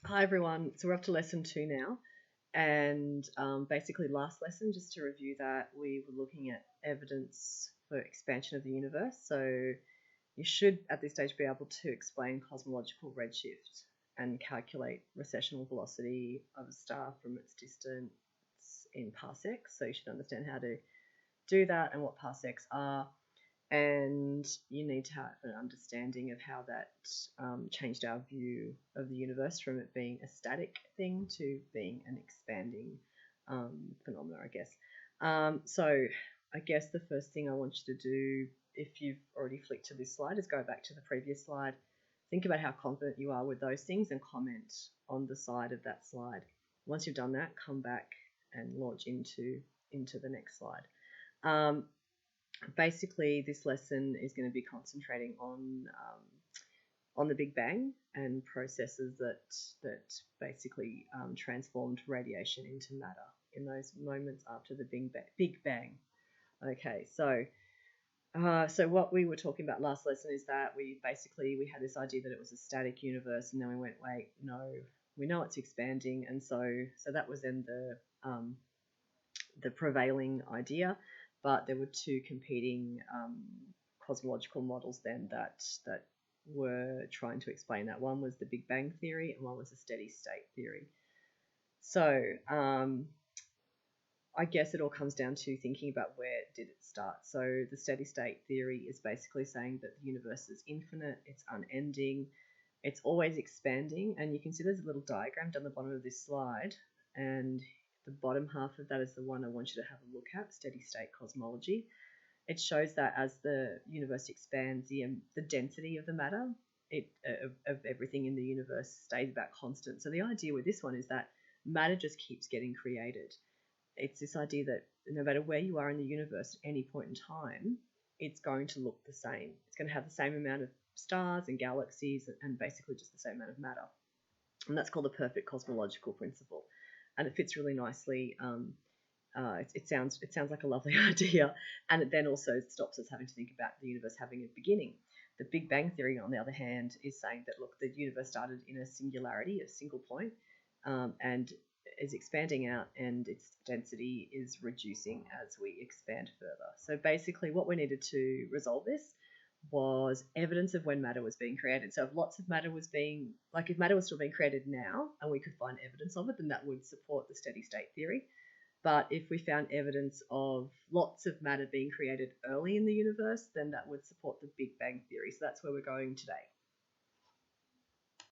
Hi everyone. So we're up to lesson 2 now, and basically last lesson, just to review that, we were looking at evidence for expansion of the universe. So you should at this stage be able to explain cosmological redshift and calculate recessional velocity of a star from its distance in parsecs. So you should understand how to do that and what parsecs are, and you need to have an understanding of how that changed our view of the universe from it being a static thing to being an expanding phenomena, I guess. So I guess the first thing I want you to do, if you've already flicked to this slide, is go back to the previous slide. Think about how confident you are with those things and comment on the side of that slide. Once you've done that, come back and launch into the next slide. Basically, this lesson is going to be concentrating on the Big Bang and processes that basically transformed radiation into matter in those moments after the Big Bang. Okay, so what we were talking about last lesson is that we had this idea that it was a static universe, and then we went, wait, no, we know it's expanding, and so that was then the prevailing idea, but there were two competing cosmological models then that were trying to explain that. One was the Big Bang theory, and one was the steady state theory. So I guess it all comes down to thinking about where did it start. So the steady state theory is basically saying that the universe is infinite, it's unending, it's always expanding, and you can see there's a little diagram down the bottom of this slide, and the bottom half of that is the one I want you to have a look at, steady state cosmology. It shows that as the universe expands, the density of the matter of everything in the universe stays about constant. So the idea with this one is that matter just keeps getting created. It's this idea that no matter where you are in the universe at any point in time, it's going to look the same. It's going to have the same amount of stars and galaxies and basically just the same amount of matter. And that's called the perfect cosmological principle. And it fits really nicely. It sounds like a lovely idea, and it then also stops us having to think about the universe having a beginning. The Big Bang theory, on the other hand, is saying that look, the universe started in a singularity, a single point, and is expanding out, and its density is reducing as we expand further. So basically, what we needed to resolve this was evidence of when matter was being created. So if lots of matter was being, like if matter was still being created now and we could find evidence of it, then that would support the steady state theory. But if we found evidence of lots of matter being created early in the universe, then that would support the Big Bang theory. So that's where we're going today.